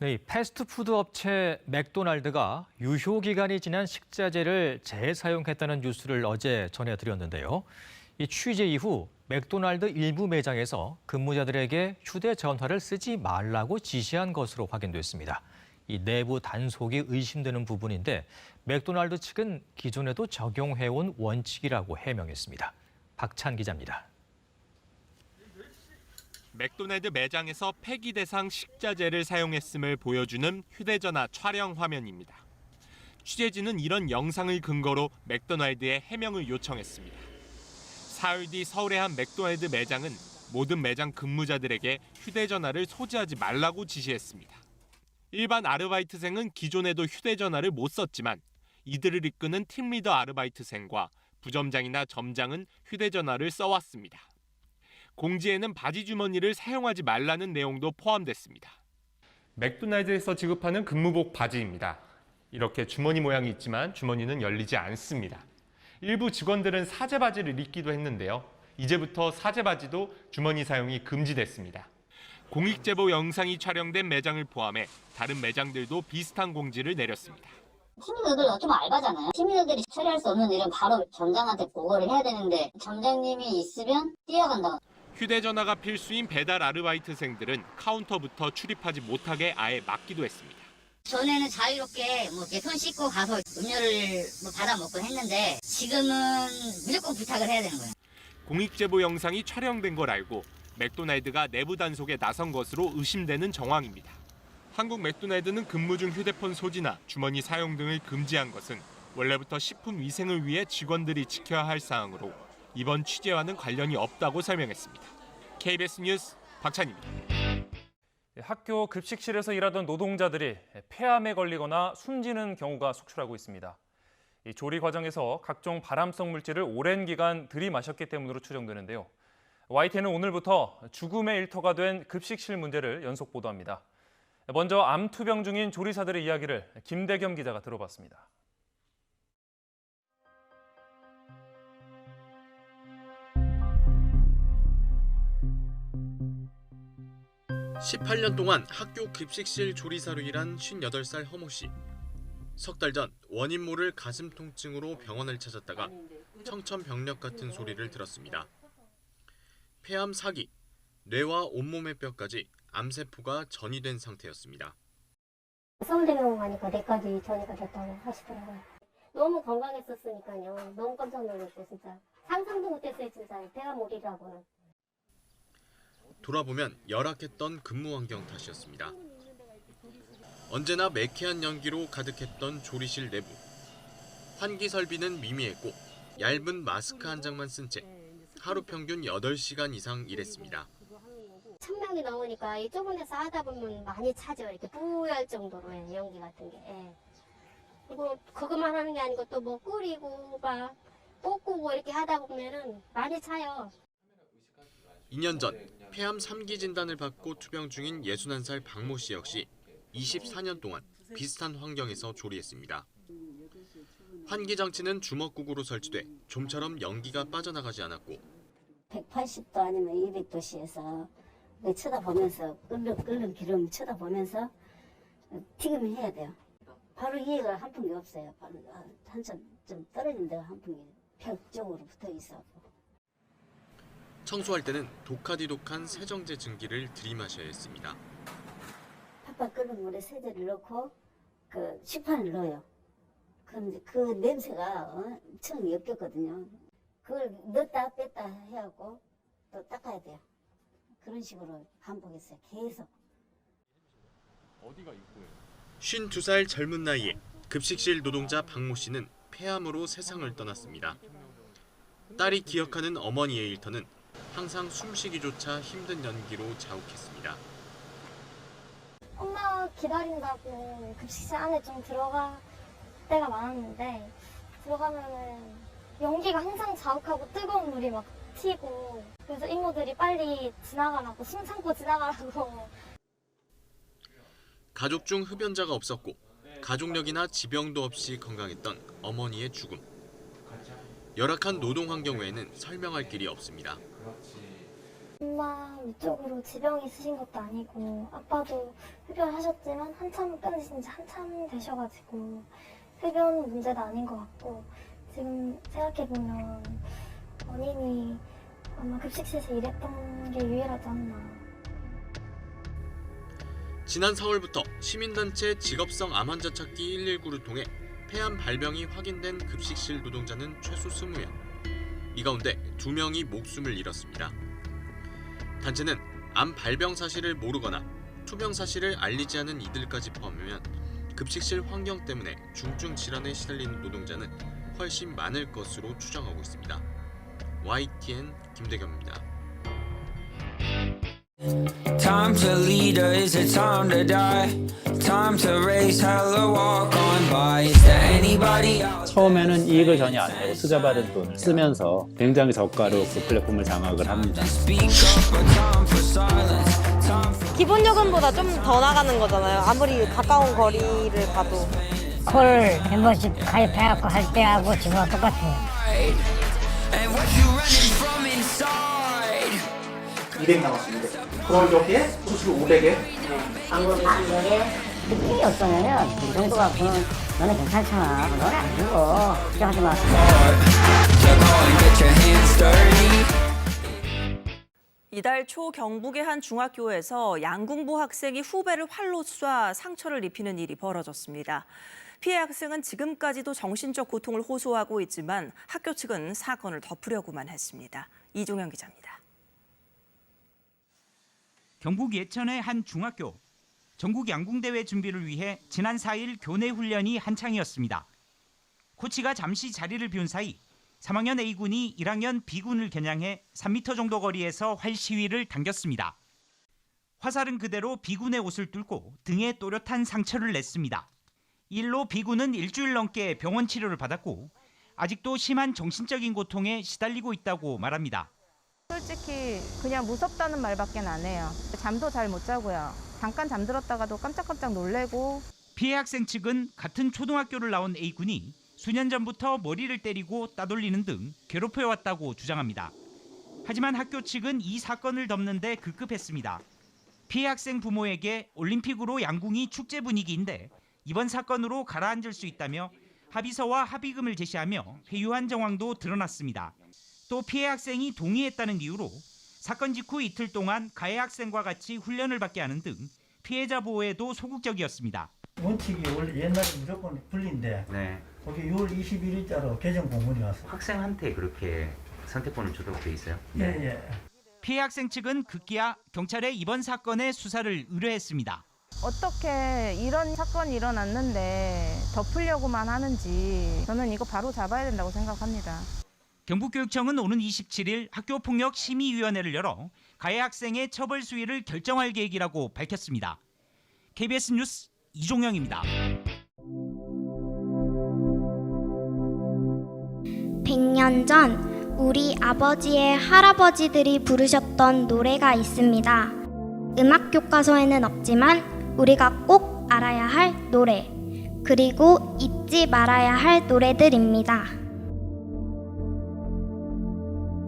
네, 이 패스트푸드 업체 맥도날드가 유효 기간이 지난 식자재를 재사용했다는 뉴스를 어제 전해드렸는데요. 이 취재 이후 맥도날드 일부 매장에서 근무자들에게 휴대전화를 쓰지 말라고 지시한 것으로 확인됐습니다. 이 내부 단속이 의심되는 부분인데 맥도날드 측은 기존에도 적용해온 원칙이라고 해명했습니다. 박찬 기자입니다. 맥도날드 매장에서 폐기 대상 식자재를 사용했음을 보여주는 휴대전화 촬영 화면입니다. 취재진은 이런 영상을 근거로 맥도날드에 해명을 요청했습니다. 사흘 뒤 서울의 한 맥도날드 매장은 모든 매장 근무자들에게 휴대전화를 소지하지 말라고 지시했습니다. 일반 아르바이트생은 기존에도 휴대전화를 못 썼지만 이들을 이끄는 팀리더 아르바이트생과 부점장이나 점장은 휴대전화를 써왔습니다. 공지에는 바지 주머니를 사용하지 말라는 내용도 포함됐습니다. 맥도날드에서 지급하는 근무복 바지입니다. 이렇게 주머니 모양이 있지만 주머니는 열리지 않습니다. 일부 직원들은 사제 바지를 입기도 했는데요. 이제부터 사제 바지도 주머니 사용이 금지됐습니다. 공익제보 영상이 촬영된 매장을 포함해 다른 매장들도 비슷한 공지를 내렸습니다. 팀리더들 좀 알바잖아요. 팀리더들이 처리할 수 없는 일은 바로 점장한테 보고를 해야 되는데 점장님이 있으면 뛰어간다. 휴대전화가 필수인 배달 아르바이트생들은 카운터부터 출입하지 못하게 아예 막기도 했습니다. 전에는 자유롭게 뭐 이렇게 손 씻고 가서 음료를 뭐 받아 먹곤 했는데 지금은 무조건 부탁을 해야 되는 거예요. 공익제보 영상이 촬영된 걸 알고 맥도날드가 내부 단속에 나선 것으로 의심되는 정황입니다. 한국 맥도날드는 근무 중 휴대폰 소지나 주머니 사용 등을 금지한 것은 원래부터 식품 위생을 위해 직원들이 지켜야 할 사항으로 이번 취재와는 관련이 없다고 설명했습니다. KBS 뉴스 박찬입니다. 학교 급식실에서 일하던 노동자들이 폐암에 걸리거나 숨지는 경우가 속출하고 있습니다. 이 조리 과정에서 각종 발암성 물질을 오랜 기간 들이마셨기 때문으로 추정되는데요. YTN은 오늘부터 죽음의 일터가 된 급식실 문제를 연속 보도합니다. 먼저 암 투병 중인 조리사들의 이야기를 김대겸 기자가 들어봤습니다. 18년 동안 학교 급식실 조리사로 일한 58살 허모 씨. 석 달 전 원인 모를 가슴 통증으로 병원을 찾았다가 청천벽력 같은 소리를 들었습니다. 폐암 4기, 뇌와 온몸의 뼈까지 암세포가 전이된 상태였습니다. 서울대병원 가니까 뇌까지 전이가 됐다고 하시더라고요. 너무 건강했었으니까요. 너무 깜짝 놀랐어요, 진짜. 상상도 못했어요, 진짜. 폐암올이라고는. 돌아보면 열악했던 근무 환경 탓이었습니다. 언제나 매캐한 연기로 가득했던 조리실 내부. 환기 설비는 미미했고 얇은 마스크 한 장만 쓴 채 하루 평균 8시간 이상 일했습니다. 1000명이 넘으니까 이 좁은 데서 하다 보면 많이 차죠. 이렇게 뿌열 정도로 연기 같은 게. 예. 그리고 그것만 하는 게 아니고 또 뭐 끓이고 막 볶고 이렇게 하다 보면은 많이 차요. 2년 전 폐암 3기 진단을 받고 투병 중인 61살 박모 씨 역시 24년 동안 비슷한 환경에서 조리했습니다. 환기 장치는 주먹구구로 설치돼 좀처럼 연기가 빠져나가지 않았고 180도 아니면 200도씨에서 쳐다보면서 끓는 기름 쳐다보면서 튀김을 해야 돼요. 바로 위에가 한 풍기 없어요. 한참 좀 떨어진 데가 한 풍기 벽 쪽으로 붙어 있었고. 청소할 때는 독하디독한 세정제 증기를 들이마셔야 했습니다. 팍팍 끓는 물에 세제를 넣고 그 식판을 넣어요. 그럼 그 냄새가 엄청 역겹거든요. 그걸 넣었다 뺐다 해갖고 또 닦아야 돼요. 그런 식으로 반복했어요. 계속. 어디가 입고예요? 52살 젊은 나이에 급식실 노동자 박모 씨는 폐암으로 세상을 떠났습니다. 딸이 기억하는 어머니의 일터는 항상 숨쉬기조차 힘든 연기로 자욱했습니다. 엄마 기다린다고 급식실 안에 좀 들어갈 때가 많았는데 들어가면은 연기가 항상 자욱하고 뜨거운 물이 막 튀고 그래서 이모들이 빨리 지나가라고 숨 참고 지나가라고. 가족 중 흡연자가 없었고 가족력이나 지병도 없이 건강했던 어머니의 죽음. 열악한 노동 환경 외에는 설명할 길이 없습니다. 엄마 위쪽으로 지병이 있으신 것도 아니고 아빠도 흡연하셨지만 한참 끊으신 지 한참 되셔가지고 흡연 문제도 아닌 것 같고 지금 생각해보면 원인이 아마 급식실에서 일했던 게 유일하지 않나. 지난 4월부터 시민단체 직업성 암 환자 찾기 119를 통해 폐암 발병이 확인된 급식실 노동자는 최소 20명. 이 가운데 2명이 목숨을 잃었습니다. 단체는 암 발병 사실을 모르거나 투병 사실을 알리지 않은 이들까지 포함하면 급식실 환경 때문에 중증 질환에 시달리는 노동자는 훨씬 많을 것으로 추정하고 있습니다. YTN 김대겸입니다. Time to lead or is it time to die? Time to raise hell or walk on by. Is there anybody else? 처음에는 이익을 전혀 안 내고 투자받은 돈을 쓰면서 굉장히 저가로 그 플랫폼을 장악을 합니다. Speak up or time for silence. Time for 기본 요금보다 좀 더 나가는 거잖아요. 아무리 가까운 거리를 가도. 콜 멤버십 가입해갖고 할 때하고 지금 똑같아요. and what you running from inside. 200 남았습니다. 그럼 여기에 수술 500에 방금 방송에 느낌이 없으면은 이 정도 갖고는 너네 괜찮잖아. 너네 안 죽어. 걱정하지 마. So go and get your hands dirty. 이달 초 경북의 한 중학교에서 양궁부 학생이 후배를 활로 쏴 상처를 입히는 일이 벌어졌습니다. 피해 학생은 지금까지도 정신적 고통을 호소하고 있지만 학교 측은 사건을 덮으려고만 했습니다. 이종현 기자입니다. 경북 예천의 한 중학교. 전국 양궁대회 준비를 위해 지난 4일 교내 훈련이 한창이었습니다. 코치가 잠시 자리를 비운 사이 3학년 A군이 1학년 B군을 겨냥해 3m 정도 거리에서 활 시위를 당겼습니다. 화살은 그대로 B군의 옷을 뚫고 등에 또렷한 상처를 냈습니다. 이 일로 B군은 일주일 넘게 병원 치료를 받았고 아직도 심한 정신적인 고통에 시달리고 있다고 말합니다. 솔직히 그냥 무섭다는 말밖에 안 해요. 잠도 잘 못 자고요. 잠깐 잠들었다가도 깜짝깜짝 놀래고. 피해 학생 측은 같은 초등학교를 나온 A군이 수년 전부터 머리를 때리고 따돌리는 등 괴롭혀왔다고 주장합니다. 하지만 학교 측은 이 사건을 덮는 데 급급했습니다. 피해 학생 부모에게 올림픽으로 양궁이 축제 분위기인데 이번 사건으로 가라앉을 수 있다며 합의서와 합의금을 제시하며 회유한 정황도 드러났습니다. 또 피해 학생이 동의했다는 이유로 사건 직후 이틀 동안 가해 학생과 같이 훈련을 받게 하는 등 피해자 보호에도 소극적이었습니다. 원칙이 원래 옛날에 무조건 분리인데 거기 6월 21일자로 개정 공문이 왔어. 학생한테 그렇게 선택권을 주도록 돼 있어요? 예. 피해 학생 측은 급기야 경찰에 이번 사건의 수사를 의뢰했습니다. 어떻게 이런 사건이 일어났는데 덮으려고만 하는지 저는 이거 바로 잡아야 된다고 생각합니다. 경북교육청은 오는 27일 학교폭력심의위원회를 열어 가해 학생의 처벌 수위를 결정할 계획이라고 밝혔습니다. KBS 뉴스 이종영입니다. 100년 전 우리 아버지의 할아버지들이 부르셨던 노래가 있습니다. 음악 교과서에는 없지만 우리가 꼭 알아야 할 노래, 그리고 잊지 말아야 할 노래들입니다.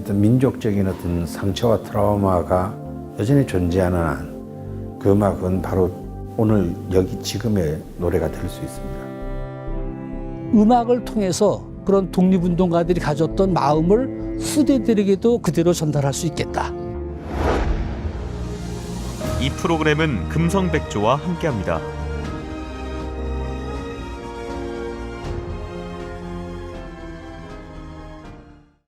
어떤 민족적인 어떤 상처와 트라우마가 여전히 존재하는 한 그 음악은 바로 오늘 여기 지금의 노래가 될 수 있습니다. 음악을 통해서 그런 독립운동가들이 가졌던 마음을 후대들에게도 그대로 전달할 수 있겠다. 이 프로그램은 금성백조와 함께합니다.